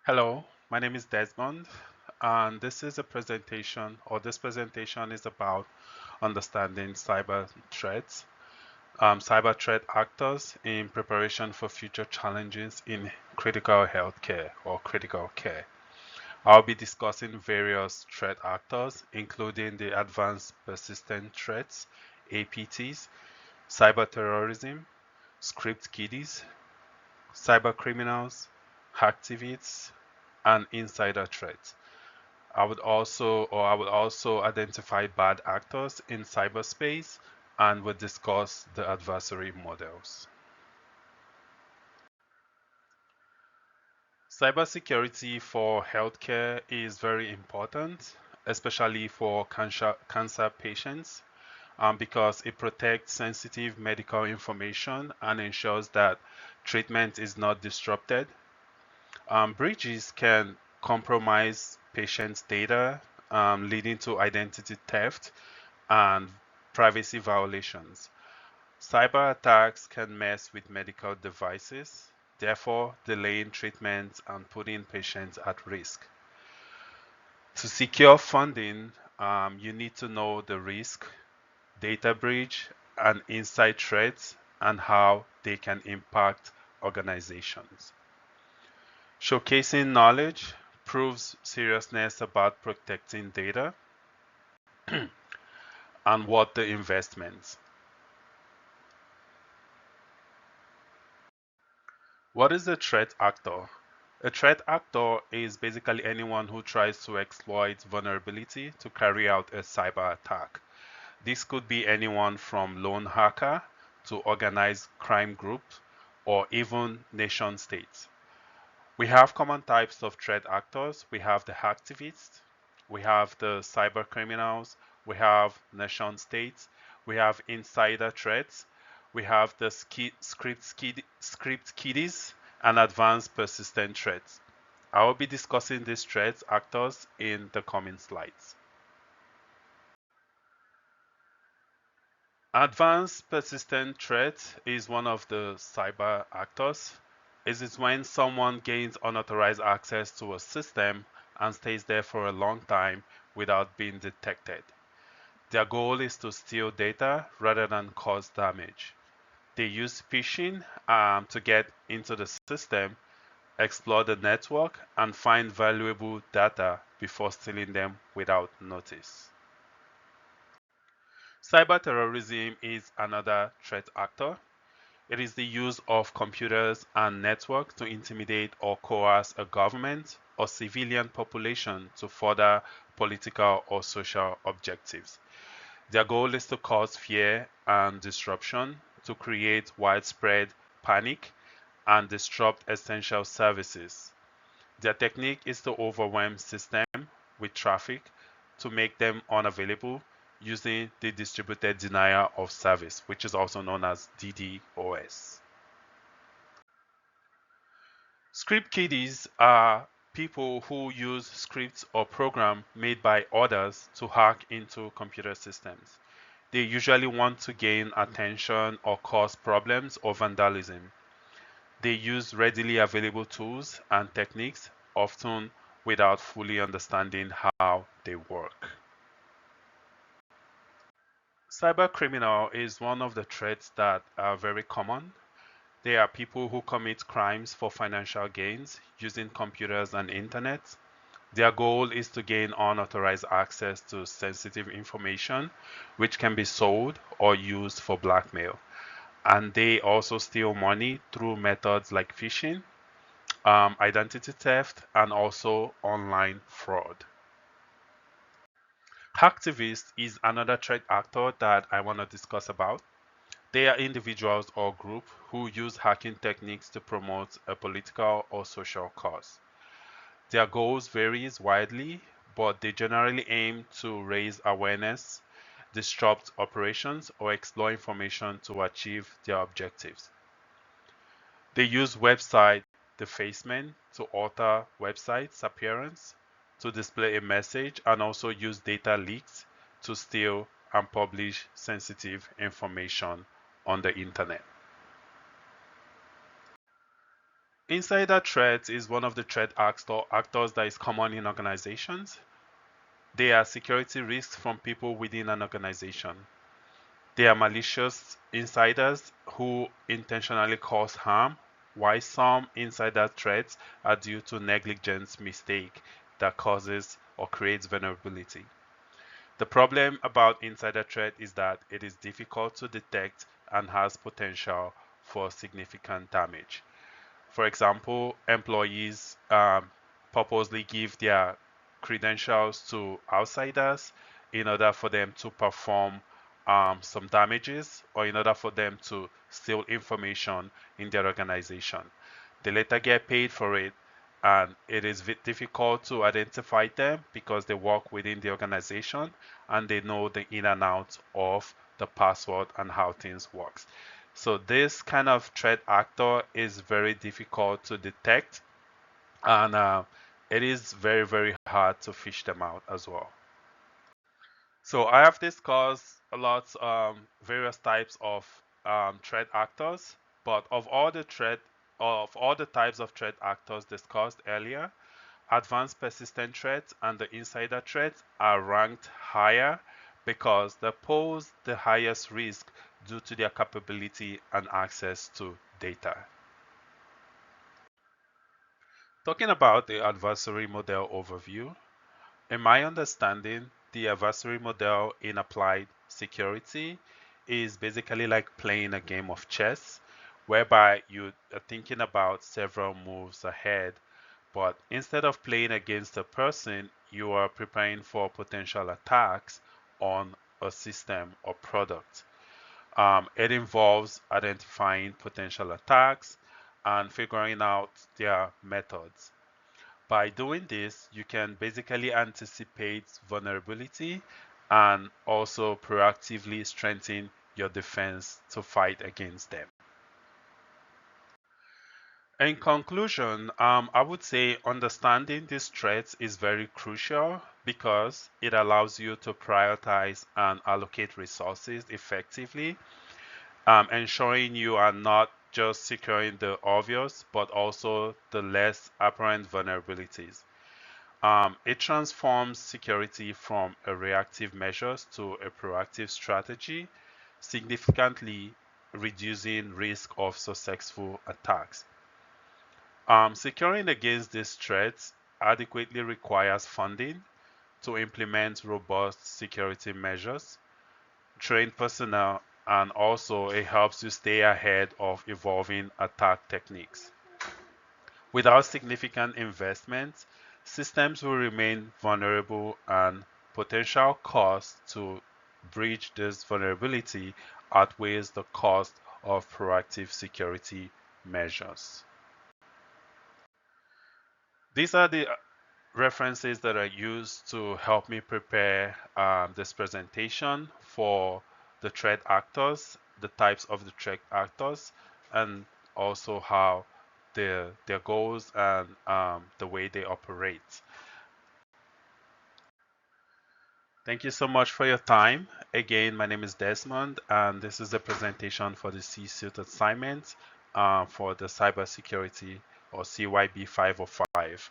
Hello, my name is Desmond, and this is a presentation, or this presentation is about understanding cyber threats, cyber threat actors in preparation for future challenges in critical healthcare or critical care. I'll be discussing various threat actors, including the advanced persistent threats, APTs, cyber terrorism, script kiddies, cyber criminals, hacktivists, and insider threats. I would also identify bad actors in cyberspace and would discuss the adversary models. Cybersecurity for healthcare is very important, especially for cancer patients, because it protects sensitive medical information and ensures that treatment is not disrupted. Breaches can compromise patients' data, leading to identity theft and privacy violations. Cyber attacks can mess with medical devices, therefore delaying treatment and putting patients at risk. To secure funding, you need to know the risk, data breach, and inside threats and how they can impact organizations. Showcasing knowledge proves seriousness about protecting data and what the investments. What is a threat actor? A threat actor is basically anyone who tries to exploit vulnerability to carry out a cyber attack. This could be anyone from lone hacker to organized crime groups or even nation states. We have common types of threat actors. We have the hacktivists, we have the cyber criminals, we have nation states, we have insider threats, we have the script kiddies, and advanced persistent threats. I will be discussing these threat actors in the coming slides. Advanced persistent threat is one of the cyber actors. It is when someone gains unauthorized access to a system and stays there for a long time without being detected. Their goal is to steal data rather than cause damage. They use phishing to get into the system, explore the network, and find valuable data before stealing them without notice. Cyberterrorism is another threat actor. It is the use of computers and networks to intimidate or coerce a government or civilian population to further political or social objectives. Their goal is to cause fear and disruption, to create widespread panic, and disrupt essential services. Their technique is to overwhelm systems with traffic to make them unavailable using the distributed denial of service, which is also known as DDoS. Script kiddies are people who use scripts or programs made by others to hack into computer systems. They usually want to gain attention or cause problems or vandalism. They use readily available tools and techniques, often without fully understanding how they work. Cybercriminal is one of the threats that are very common. They are people who commit crimes for financial gains using computers and internet. Their goal is to gain unauthorized access to sensitive information, which can be sold or used for blackmail. And they also steal money through methods like phishing, identity theft, and also online fraud. Hacktivist is another threat actor that I want to discuss about. They are individuals or groups who use hacking techniques to promote a political or social cause. Their goals varies widely, but they generally aim to raise awareness, disrupt operations, or explore information to achieve their objectives. They use website defacement to alter websites' appearance, to display a message, and also use data leaks to steal and publish sensitive information on the internet. Insider threat is one of the threat actors that is common in organizations. They are security risks from people within an organization. They are malicious insiders who intentionally cause harm, while some insider threats are due to negligence mistake that causes or creates vulnerability. The problem about insider threat is that it is difficult to detect and has potential for significant damage. For example, employees purposely give their credentials to outsiders in order for them to perform some damages or in order for them to steal information in their organization. They later get paid for it, and it is difficult to identify them because they work within the organization and they know the in and out of the password and how things works. So this kind of threat actor is very difficult to detect, and it is very, very hard to fish them out as well. So I have discussed a lot various types of threat actors, but of all the types of threat actors discussed earlier, advanced persistent threats and the insider threats are ranked higher because they pose the highest risk due to their capability and access to data. Talking about the adversary model overview, in my understanding, the adversary model in applied security is basically like playing a game of chess, whereby you are thinking about several moves ahead, but instead of playing against a person, you are preparing for potential attacks on a system or product. It involves identifying potential attacks and figuring out their methods. By doing this, you can basically anticipate vulnerability and also proactively strengthen your defense to fight against them. In conclusion, I would say understanding these threats is very crucial because it allows you to prioritize and allocate resources effectively, ensuring you are not just securing the obvious, but also the less apparent vulnerabilities. It transforms security from a reactive measures to a proactive strategy, significantly reducing risk of successful attacks. Securing against these threats adequately requires funding to implement robust security measures, train personnel, and also it helps you stay ahead of evolving attack techniques. Without significant investment, systems will remain vulnerable and potential cost to breach this vulnerability outweighs the cost of proactive security measures. These are the references that I used to help me prepare this presentation for the threat actors, the types of the threat actors, and also how their goals and the way they operate. Thank you so much for your time. Again, my name is Desmond, and this is a presentation for the C-suite assignment for the cybersecurity or CYB 505.